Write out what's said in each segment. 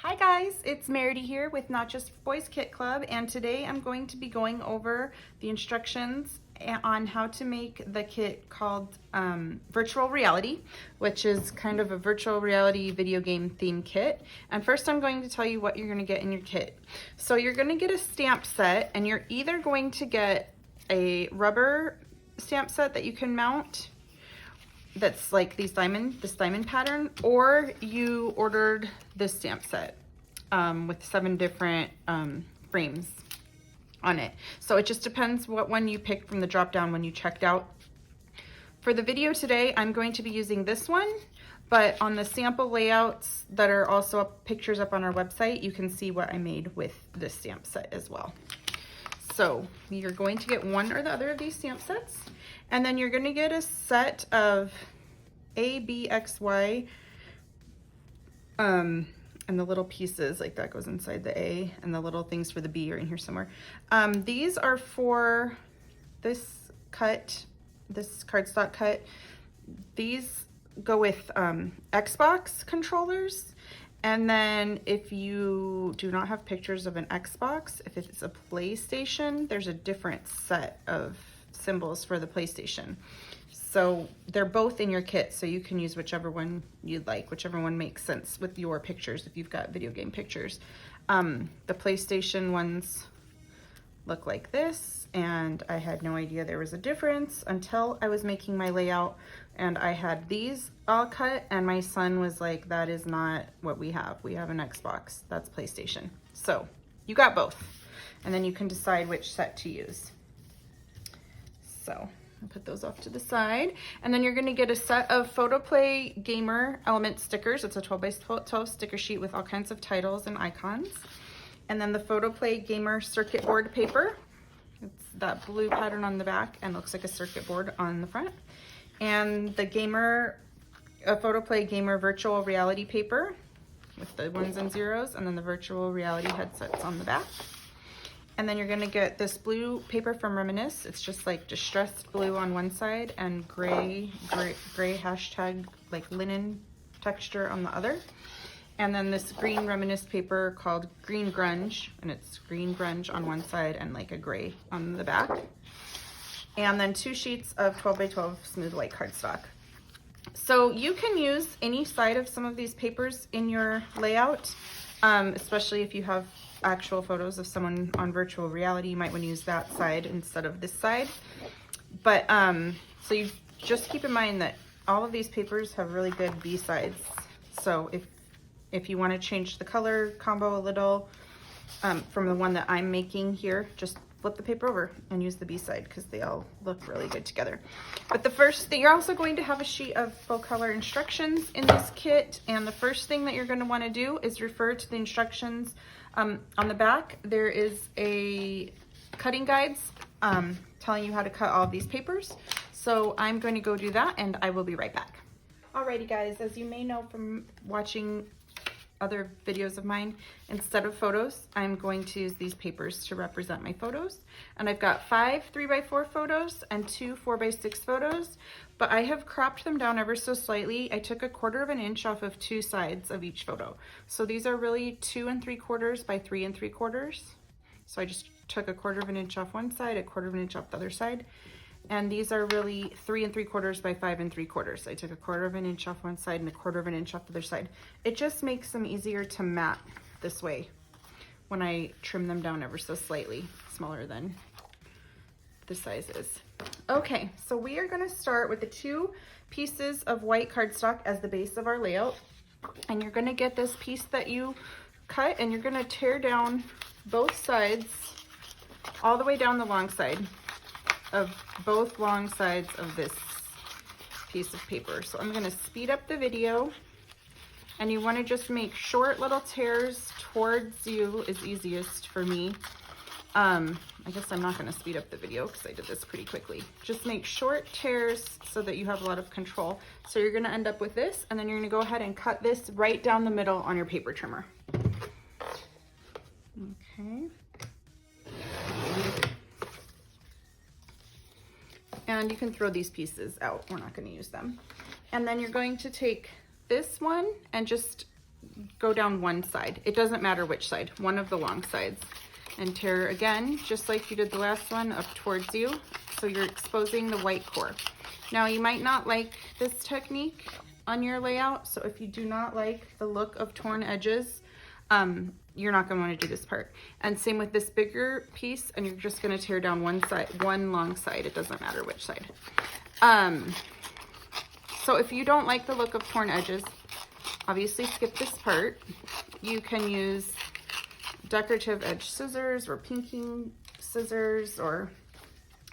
Hi guys, it's Meridy here with Not Just Boys Kit Club, and today I'm going to be going over the instructions on how to make the kit called Virtual Reality, which is kind of a virtual reality video game theme kit. And first I'm going to tell you what you're going to get in your kit. So you're going to get a stamp set, and you're either going to get a rubber stamp set that you can mount that's like this diamond pattern, or you ordered this stamp set with 7 different frames on it. So it just depends what one you picked from the drop down when you checked out. For the video today, I'm going to be using this one, but on the sample layouts that are also pictures up on our website, you can see what I made with this stamp set as well. So you're going to get one or the other of these stamp sets, and then you're going to get a set of A, B, X, Y, and the little pieces like that goes inside the A, and the little things for the B are in here somewhere. These are for this cut, this cardstock cut. These go with Xbox controllers. And then if you do not have pictures of an Xbox, if it's a PlayStation, there's a different set of symbols for the PlayStation. So they're both in your kit, so you can use whichever one you'd like, whichever one makes sense with your pictures if you've got video game pictures. The PlayStation ones look like this, and I had no idea there was a difference until I was making my layout and I had these all cut, and my son was like, that is not what we have. We have an Xbox, that's PlayStation. So you got both, and then you can decide which set to use. So I'll put those off to the side, and then you're gonna get a set of PhotoPlay Gamer element stickers. It's a 12 by 12 sticker sheet with all kinds of titles and icons. And then the PhotoPlay Gamer circuit board paper. It's that blue pattern on the back and looks like a circuit board on the front. And the PhotoPlay Gamer virtual reality paper with the 1s and 0s, and then the virtual reality headsets on the back. And then you're gonna get this blue paper from Reminisce. It's just like distressed blue on one side and gray hashtag like linen texture on the other. And then this green Reminisce paper called Green Grunge, and it's green grunge on one side and like a gray on the back. And then 2 sheets of 12 by 12 smooth white cardstock. So you can use any side of some of these papers in your layout, especially if you have actual photos of someone on virtual reality. You might want to use that side instead of this side. But so you just keep in mind that all of these papers have really good B sides. So if you want to change the color combo a little from the one that I'm making here, just flip the paper over and use the B side because they all look really good together. But the first thing, you're also going to have a sheet of full color instructions in this kit, and the first thing that you're going to want to do is refer to the instructions. On the back there is a cutting guides telling you how to cut all of these papers. So I'm going to go do that, and I will be right back. Alrighty guys, as you may know from watching other videos of mine, instead of photos, I'm going to use these papers to represent my photos. And I've got 5 3x4 photos and 2 4x6 photos, but I have cropped them down ever so slightly. I took 1/4 inch off of 2 sides of each photo. So these are really 2 3/4 by 3 3/4. So I just took 1/4 inch off one side, 1/4 inch off the other side. And these are really 3 3/4 by 5 3/4. I took 1/4 inch off one side and 1/4 inch off the other side. It just makes them easier to mat this way when I trim them down ever so slightly, smaller than the size is. Okay, so we are gonna start with the 2 pieces of white cardstock as the base of our layout. And you're gonna get this piece that you cut, and you're gonna tear down both sides all the way down the long side of both long sides of this piece of paper. So I'm going to speed up the video, and you want to just make short little tears towards you is easiest for me. I guess I'm not going to speed up the video because I did this pretty quickly. Just make short tears so that you have a lot of control. So you're going to end up with this, and then you're going to go ahead and cut this right down the middle on your paper trimmer. Okay. And you can throw these pieces out. We're not going to use them. And then you're going to take this one and just go down one side. It doesn't matter which side, one of the long sides. And tear again, just like you did the last one, up towards you. So you're exposing the white core. Now you might not like this technique on your layout. So if you do not like the look of torn edges, you're not gonna wanna do this part. And same with this bigger piece, and you're just gonna tear down one side, one long side. It doesn't matter which side. So if you don't like the look of torn edges, obviously skip this part. You can use decorative edge scissors or pinking scissors or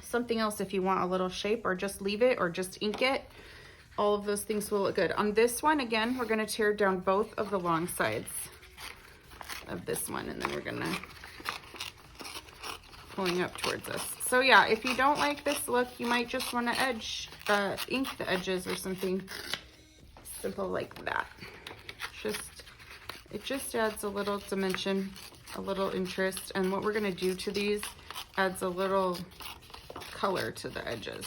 something else if you want a little shape, or just leave it or just ink it. All of those things will look good. On this one, again, we're gonna tear down both of the long sides of this one, and then we're gonna pulling up towards us. So yeah, if you don't like this look, you might just wanna ink the edges or something simple like that. It just adds a little dimension, a little interest, and what we're gonna do to these adds a little color to the edges,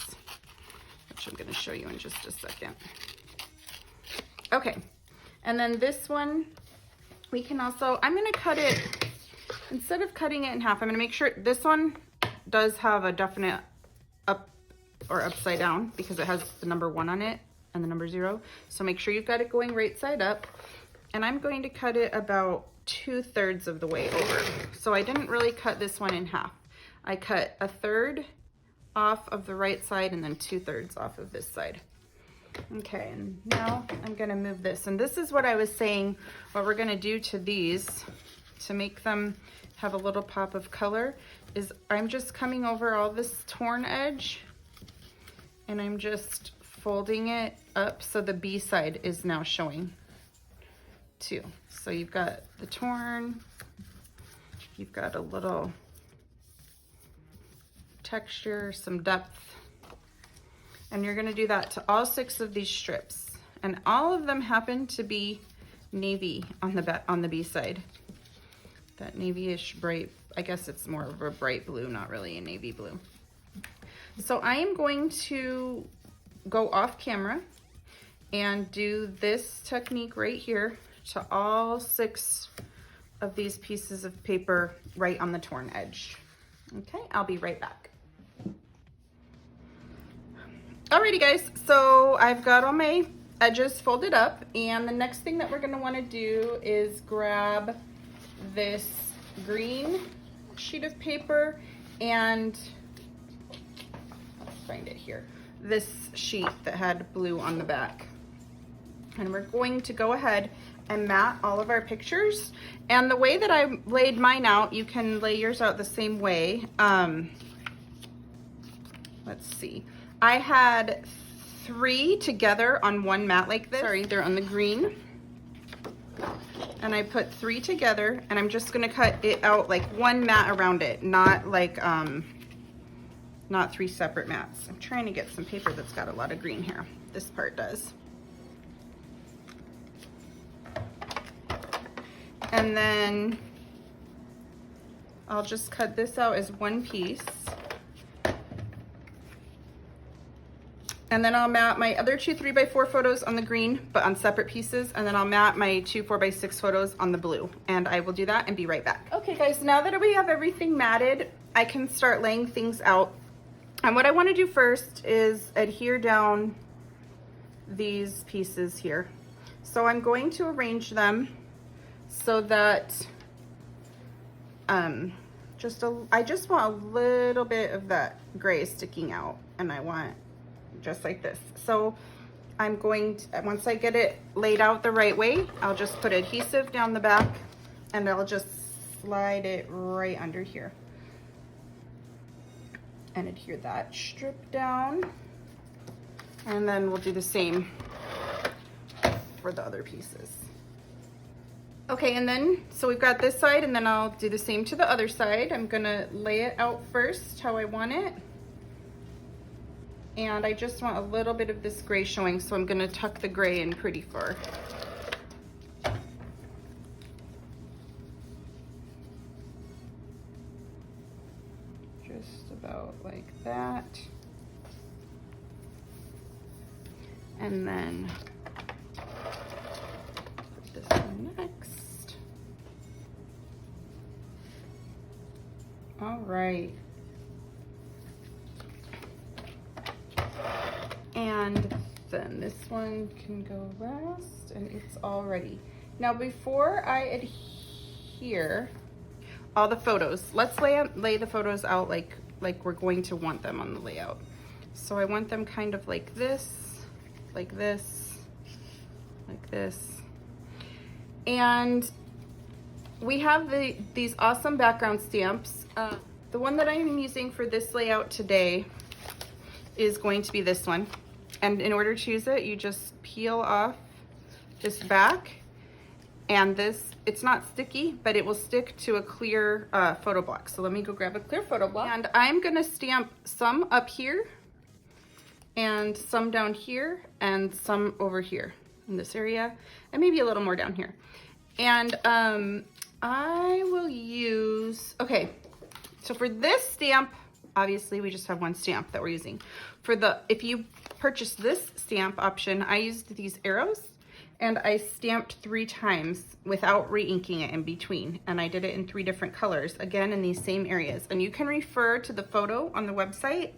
which I'm gonna show you in just a second. Okay, and then this one, we can also, I'm gonna cut it, instead of cutting it in half, I'm gonna make sure this one does have a definite up or upside down because it has the number 1 on it and the number 0. So make sure you've got it going right side up. And I'm going to cut it about 2/3 of the way over. So I didn't really cut this one in half. I cut 1/3 off of the right side and then 2/3 off of this side. Okay, and now I'm gonna move this. And this is what I was saying, what we're gonna do to these to make them have a little pop of color is I'm just coming over all this torn edge and I'm just folding it up so the B side is now showing too. So you've got the torn, you've got a little texture, some depth, and you're gonna do that to all 6 of these strips. And all of them happen to be navy on the B side. That navy-ish bright, I guess it's more of a bright blue, not really a navy blue. So I am going to go off camera and do this technique right here to all 6 of these pieces of paper right on the torn edge. Okay, I'll be right back. Alrighty guys, so I've got all my edges folded up, and the next thing that we're gonna wanna do is grab this green sheet of paper and, let's find it here, this sheet that had blue on the back. And we're going to go ahead and mat all of our pictures. And the way that I laid mine out, you can lay yours out the same way. Let's see. I had 3 together on one mat like this. Sorry, they're on the green. And I put 3 together, and I'm just gonna cut it out like one mat around it, not like, not 3 separate mats. I'm trying to get some paper that's got a lot of green here. This part does. And then I'll just cut this out as one piece. And then I'll mat my other 2 3x4 photos on the green, but on separate pieces. And then I'll mat my 2 4x6 photos on the blue. And I will do that and be right back. Okay guys, now that we have everything matted, I can start laying things out. And what I want to do first is adhere down these pieces here. So I'm going to arrange them so that I just want a little bit of that gray sticking out, and I want just like this. So I'm going to, once I get it laid out the right way, I'll just put adhesive down the back and I'll just slide it right under here and adhere that strip down. And then we'll do the same for the other pieces. Okay, and then, so we've got this side, and then I'll do the same to the other side. I'm gonna lay it out first how I want it. And I just want a little bit of this gray showing, so I'm gonna tuck the gray in pretty far. Just about like that. And then this one next. All right. And then this one can go last, and it's all ready. Now before I adhere all the photos, let's lay the photos out like we're going to want them on the layout. So I want them kind of like this, like this, like this. And we have these awesome background stamps. The one that I'm using for this layout today is going to be this one. And in order to use it, you just peel off this back, and this, it's not sticky, but it will stick to a clear photo block. So let me go grab a clear photo block. And I'm gonna stamp some up here, and some down here, and some over here in this area, and maybe a little more down here. And I will use, okay, so for this stamp, obviously we just have one stamp that we're using. If you purchase this stamp option, I used these arrows, and I stamped 3 times without re-inking it in between. And I did it in 3 different colors, again, in these same areas. And you can refer to the photo on the website,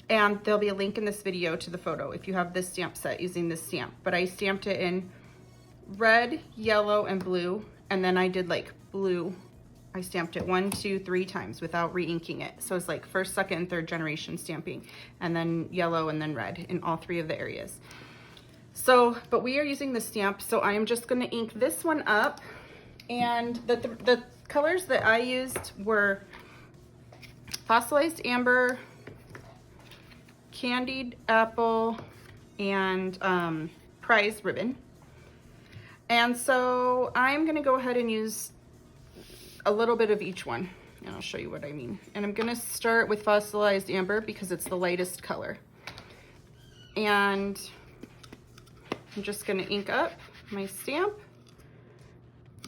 and there'll be a link in this video to the photo if you have this stamp set using this stamp. But I stamped it in red, yellow, and blue, and then I did like blue. I stamped it 1, 2, 3 times without re-inking it. So it's like first, second, and third generation stamping, and then yellow and then red in all 3 of the areas. So, but we are using the stamp, so I am just gonna ink this one up. And the colors that I used were fossilized amber, candied apple, and prize ribbon. And so I'm gonna go ahead and use a little bit of each one, and I'll show you what I mean. And I'm gonna start with fossilized amber because it's the lightest color. And I'm just gonna ink up my stamp.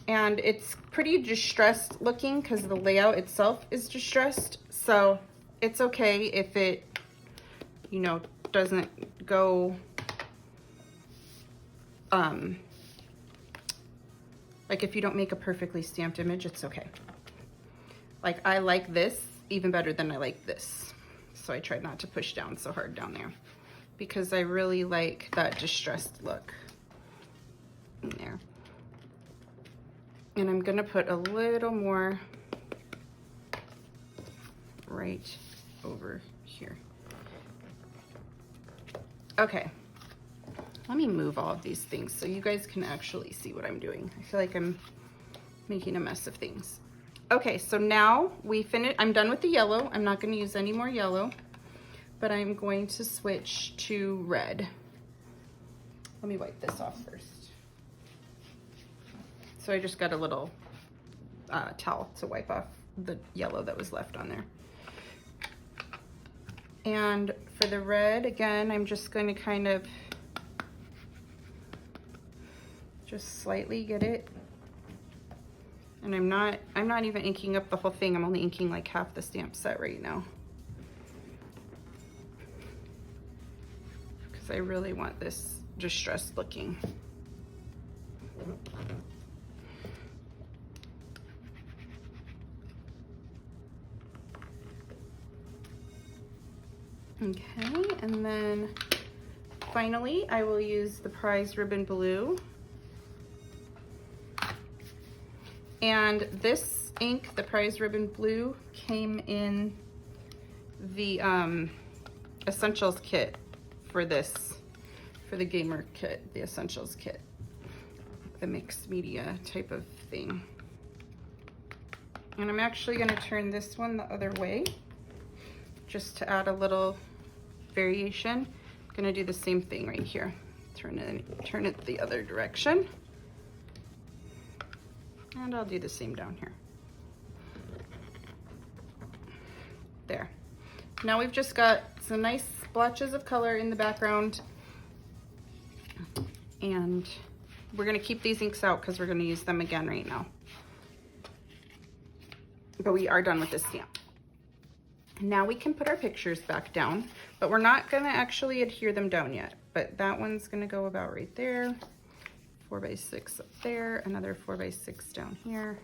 And it's pretty distressed looking because the layout itself is distressed. So it's okay if it, you know, doesn't go, like if you don't make a perfectly stamped image, it's okay. Like I like this even better than I like this. So I tried not to push down so hard down there because I really like that distressed look in there. And I'm gonna put a little more right over here. Okay. Let me move all of these things so you guys can actually see what I'm doing. I feel like I'm making a mess of things. Okay, so now I'm done with the yellow. I'm not gonna use any more yellow, but I'm going to switch to red. Let me wipe this off first. So I just got a little towel to wipe off the yellow that was left on there. And for the red, again, I'm just going to kind of just slightly get it. And I'm not even inking up the whole thing. I'm only inking like half the stamp set right now, because I really want this distressed looking. Okay, and then finally I will use the prize ribbon blue. And this ink, the prize ribbon blue, came in the essentials kit for the gamer kit, the essentials kit, the mixed media type of thing. And I'm actually going to turn this one the other way just to add a little variation. I'm going to do the same thing right here. Turn it the other direction. And I'll do the same down here. There. Now we've just got some nice splotches of color in the background. And we're gonna keep these inks out because we're gonna use them again right now. But we are done with this stamp. Now we can put our pictures back down, but we're not gonna actually adhere them down yet. But that one's gonna go about right there. 4x6 up there, another 4x6 down here,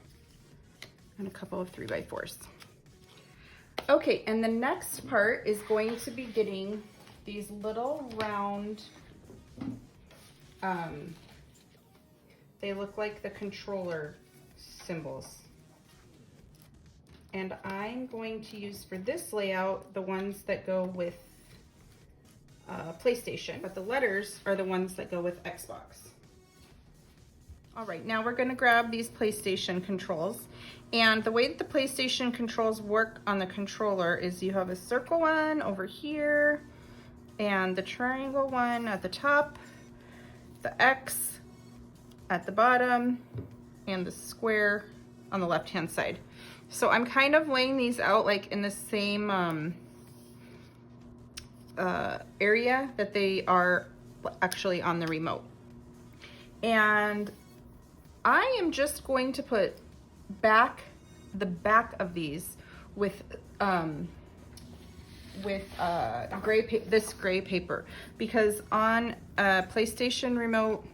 and a couple of 3x4s. Okay, and the next part is going to be getting these little round, they look like the controller symbols. And I'm going to use for this layout the ones that go with PlayStation, but the letters are the ones that go with Xbox. All right, now we're gonna grab these PlayStation controls. And the way that the PlayStation controls work on the controller is you have a circle one over here, and the triangle one at the top, the X at the bottom, and the square on the left-hand side. So I'm kind of laying these out like in the same area that they are actually on the remote. And I am just going to put the back of these with this gray paper, because on a PlayStation remote,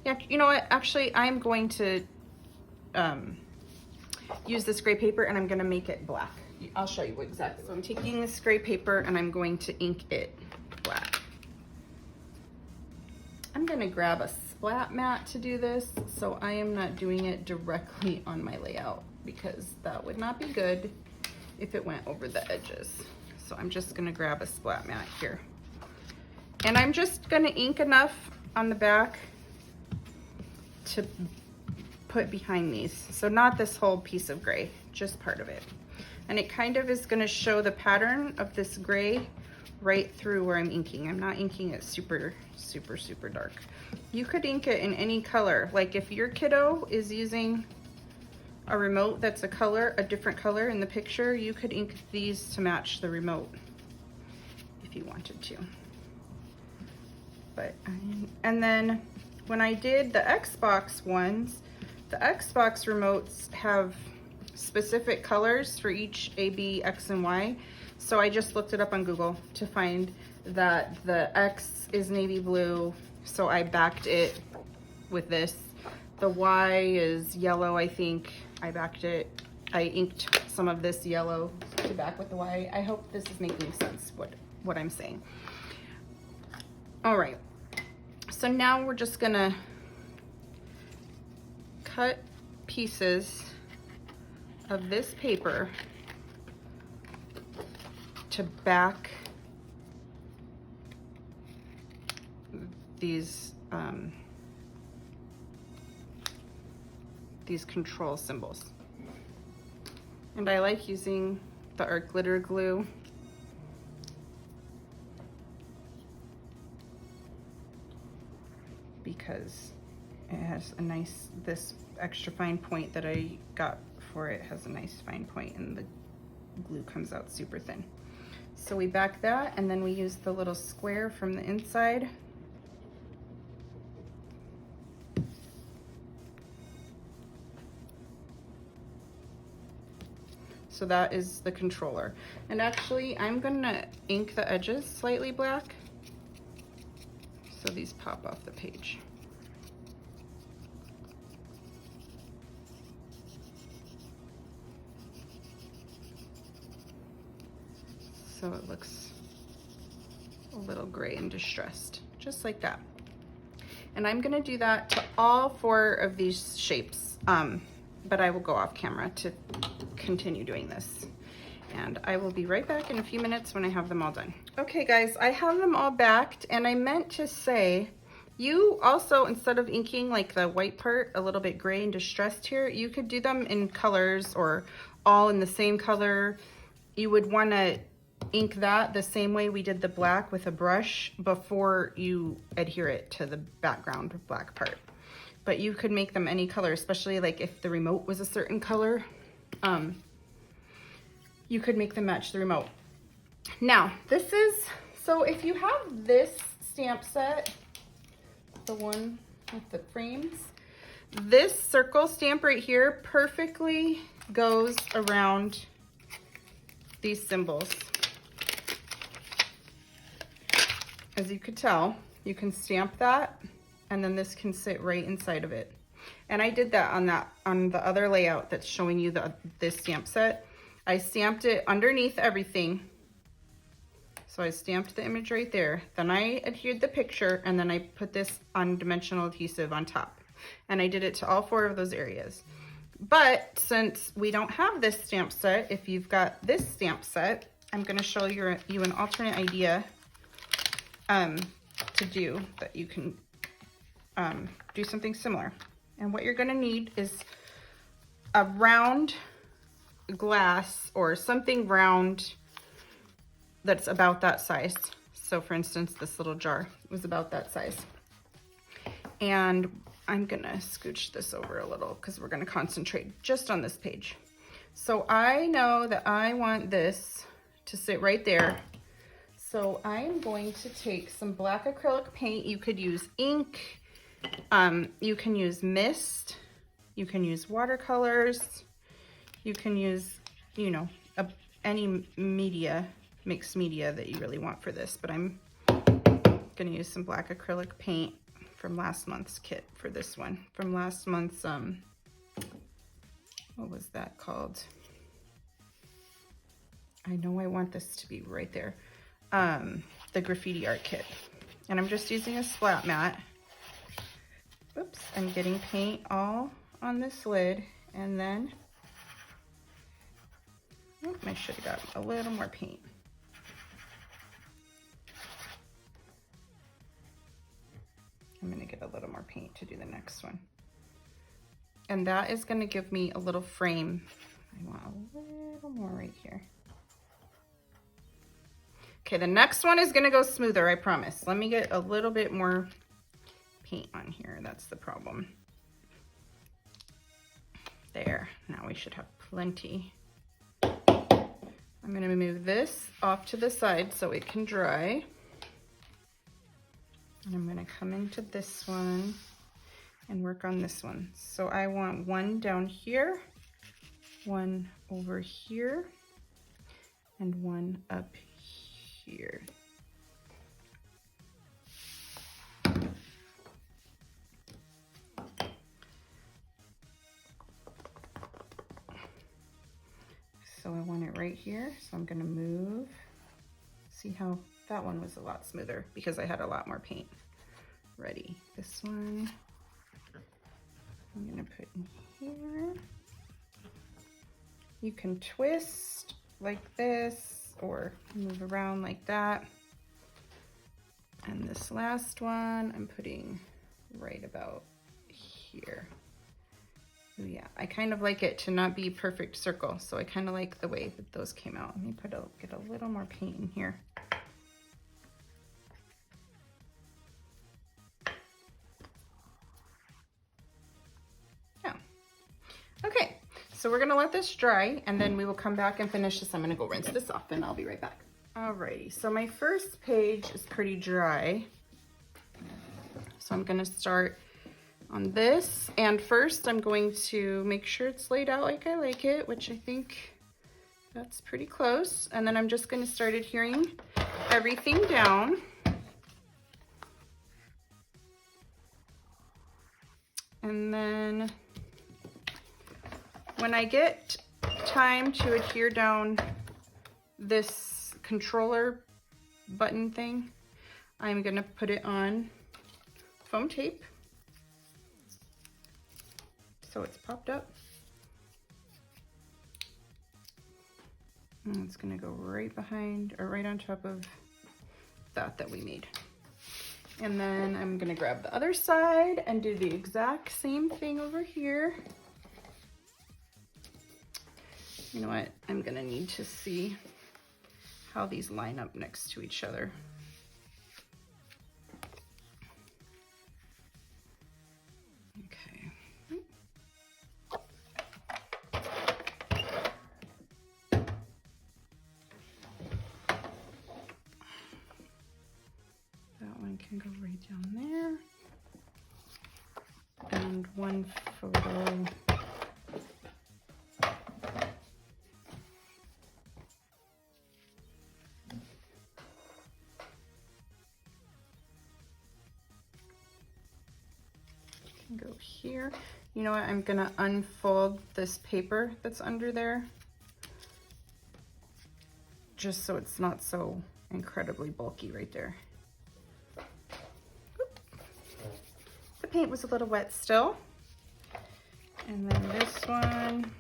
yeah, you know what, actually I'm going to use this gray paper and I'm going to make it black. I'll show you exactly. So I'm taking this gray paper and I'm going to ink it black. I'm going to grab a splat mat to do this, so I am not doing it directly on my layout because that would not be good if it went over the edges. So I'm just going to grab a splat mat here. And I'm just going to ink enough on the back to put behind these. So not this whole piece of gray, just part of it. And it kind of is going to show the pattern of this gray right through where I'm inking. I'm not inking it super, super, super dark. You could ink it in any color. Like if your kiddo is using a remote that's a different color in the picture, you could ink these to match the remote if you wanted to. And then when I did the Xbox ones, the Xbox remotes have specific colors for each A, B, X, and Y. So I just looked it up on Google to find that the X is navy blue, so I backed it with this. The Y is yellow, I think. I backed it. I inked some of this yellow to back with the Y. I hope this is making sense, what I'm saying. All right, so now we're just gonna cut pieces of this paper to back these control symbols. And I like using the art glitter glue because it has a nice, this extra fine point that I got for it has a nice fine point, and the glue comes out super thin. So we back that, and then we use the little square from the inside. So that is the controller. And actually, I'm gonna ink the edges slightly black so these pop off the page. So it looks a little gray and distressed, just like that. And I'm gonna do that to all 4 of these shapes, but I will go off camera to continue doing this. And I will be right back in a few minutes when I have them all done. Okay guys, I have them all backed, and I meant to say, you also, instead of inking like the white part a little bit gray and distressed here, you could do them in colors or all in the same color. You would wanna ink that the same way we did the black with a brush before you adhere it to the background black part. But you could make them any color, especially like if the remote was a certain color, you could make them match the remote. Now, this is, so if you have this stamp set, the one with the frames, this circle stamp right here perfectly goes around these symbols. As you could tell, you can stamp that and then this can sit right inside of it. And I did that on the other layout that's showing you this stamp set. I stamped it underneath everything. So I stamped the image right there. Then I adhered the picture, and then I put this on dimensional adhesive on top. And I did it to all 4 of those areas. But since we don't have this stamp set, if you've got this stamp set, I'm gonna show you an alternate idea to do, that you can do something similar. And what you're gonna need is a round glass or something round that's about that size. So for instance, this little jar was about that size. And I'm gonna scooch this over a little because we're gonna concentrate just on this page. So I know that I want this to sit right there. So I'm going to take some black acrylic paint. You could use ink, you can use mist, you can use watercolors, you can use, you know, any media, mixed media that you really want for this, but I'm gonna use some black acrylic paint from last month's kit for this one. From last month's, what was that called? I know I want this to be right there. The graffiti art kit. And I'm just using a splat mat. Oops, I'm getting paint all on this lid, and then, oh, I should have got a little more paint. I'm gonna get a little more paint to do the next one. And that is gonna give me a little frame. I want a little more right here. Okay, the next one is gonna go smoother, I promise. Let me get a little bit more paint on here, that's the problem. There, now we should have plenty. I'm gonna move this off to the side so it can dry. And I'm gonna come into this one and work on this one. So I want one down here, one over here, and one up here. So I want it right here, so I'm gonna move. See how that one was a lot smoother because I had a lot more paint ready. This one, I'm gonna put in here. You can twist like this or move around like that. And this last one, I'm putting right about here. Ooh, yeah, I kind of like it to not be perfect circle, so I kind of like the way that those came out. Let me get a little more paint in here. Yeah. Okay, so we're gonna let this dry, and then we will come back and finish this. I'm gonna go rinse this off, and I'll be right back. Alrighty, so my first page is pretty dry. So I'm gonna start on this, and first I'm going to make sure it's laid out like I like it, which I think that's pretty close. And then I'm just going to start adhering everything down. And then when I get time to adhere down this controller button thing, I'm going to put it on foam tape. So it's popped up. And it's gonna go right behind, or right on top of that we made. And then I'm gonna grab the other side and do the exact same thing over here. You know what? I'm gonna need to see how these line up next to each other. Can go right down there, and one photo Go here. You know what, I'm gonna unfold this paper that's under there just so it's not so incredibly bulky right there. Oop. The paint was a little wet still. And then this one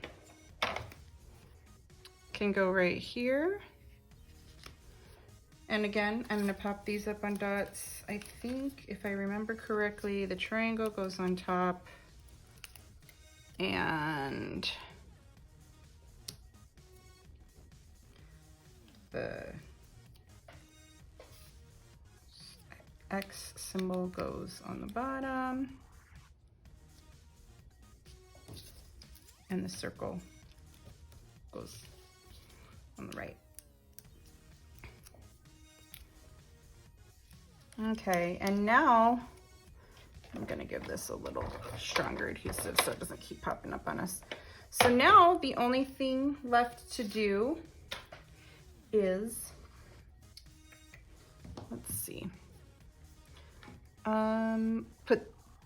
can go right here. And again, I'm gonna pop these up on dots. I think, if I remember correctly, the triangle goes on top and the X symbol goes on the bottom and the circle goes on the right. Okay, and now I'm gonna give this a little stronger adhesive so it doesn't keep popping up on us. So now the only thing left to do is, let's see,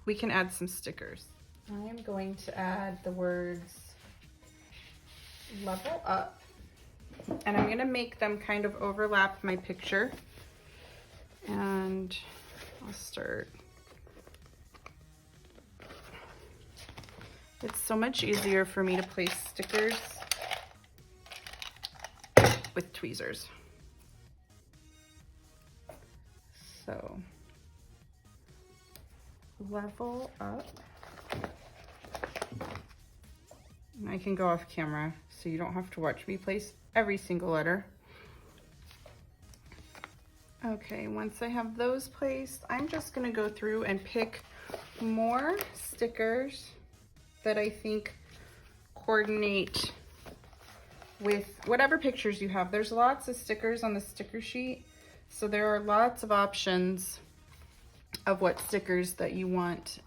we can add some stickers. I am going to add the words level up, and I'm gonna make them kind of overlap my picture. And I'll start. It's so much easier for me to place stickers with tweezers. So, level up. And I can go off camera so you don't have to watch me place every single letter. Okay, once I have those placed, I'm just gonna go through and pick more stickers that I think coordinate with whatever pictures you have. There's lots of stickers on the sticker sheet, so there are lots of options of what stickers that you want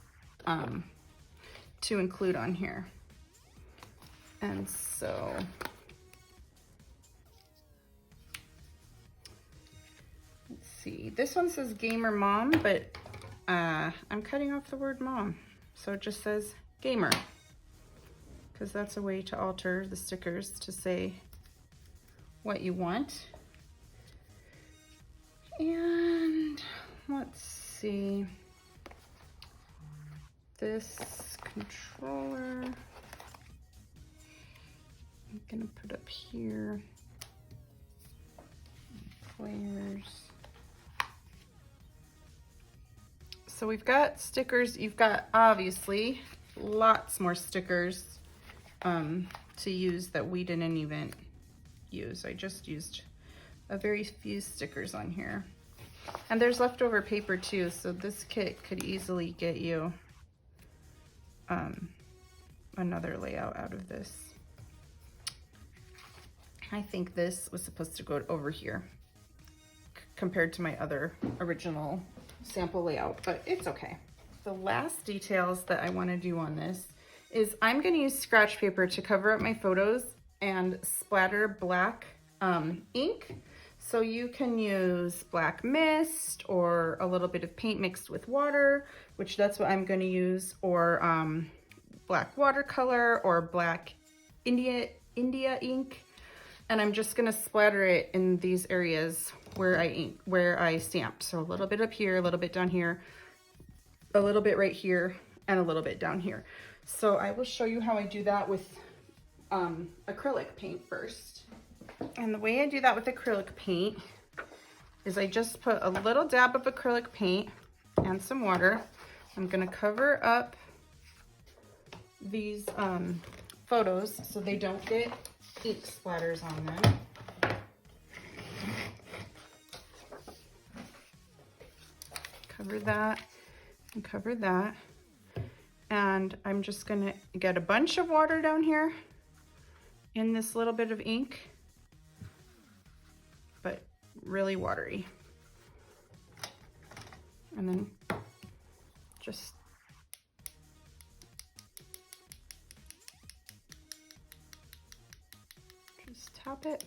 to include on here. And so this one says gamer mom, but I'm cutting off the word mom, so it just says gamer, because that's a way to alter the stickers to say what you want. And let's see, this controller I'm gonna put up here, players. So we've got stickers. You've got obviously lots more stickers to use that we didn't even use. I just used a very few stickers on here. And there's leftover paper too, so this kit could easily get you another layout out of this. I think this was supposed to go over here compared to my other original sample layout, but it's okay. The last details that I want to do on this is I'm going to use scratch paper to cover up my photos and splatter black ink. So you can use black mist or a little bit of paint mixed with water, which that's what I'm going to use, or black watercolor or black India ink. And I'm just going to splatter it in these areas where I stamped. So a little bit up here, a little bit down here, a little bit right here, and a little bit down here. So I will show you how I do that with acrylic paint first. And the way I do that with acrylic paint is I just put a little dab of acrylic paint and some water. I'm gonna cover up these photos so they don't get ink splatters on them. Cover that and cover that. And I'm just gonna get a bunch of water down here in this little bit of ink, but really watery. And then just tap it.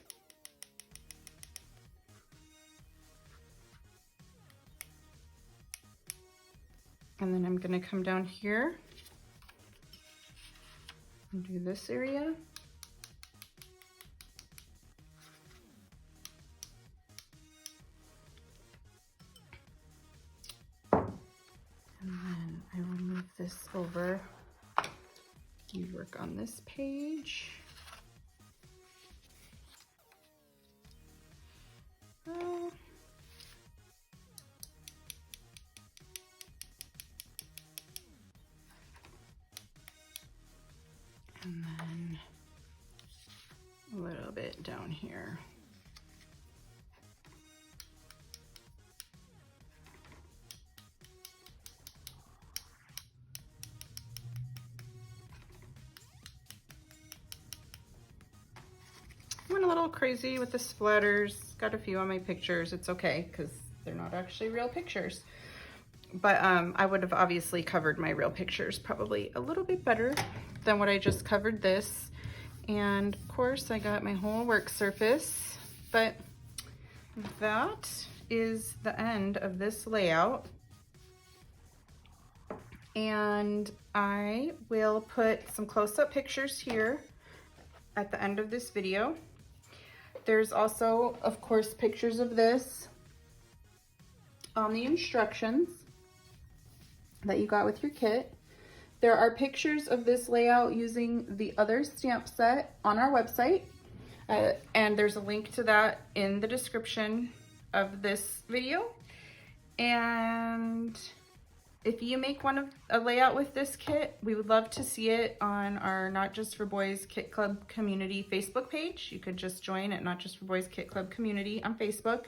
And then I'm gonna come down here and do this area. And then I will move this over and work on this page. And then a little bit down here. Went a little crazy with the splatters. Got a few on my pictures. It's okay because they're not actually real pictures. But I would have obviously covered my real pictures probably a little bit better than what I just covered this. And of course I got my whole work surface, but that is the end of this layout. And I will put some close-up pictures here at the end of this video. There's also, of course, pictures of this on the instructions that you got with your kit. There are pictures of this layout using the other stamp set on our website, and there's a link to that in the description of this video. And if you make a layout with this kit, we would love to see it on our Not Just for Boys Kit Club community Facebook page. You could just join at Not Just for Boys Kit Club community on Facebook.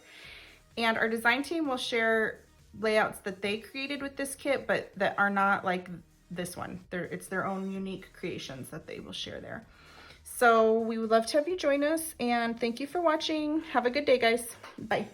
And our design team will share layouts that they created with this kit, but that are not like this one. It's their own unique creations that they will share there. So we would love to have you join us, and thank you for watching. Have a good day, guys. Bye.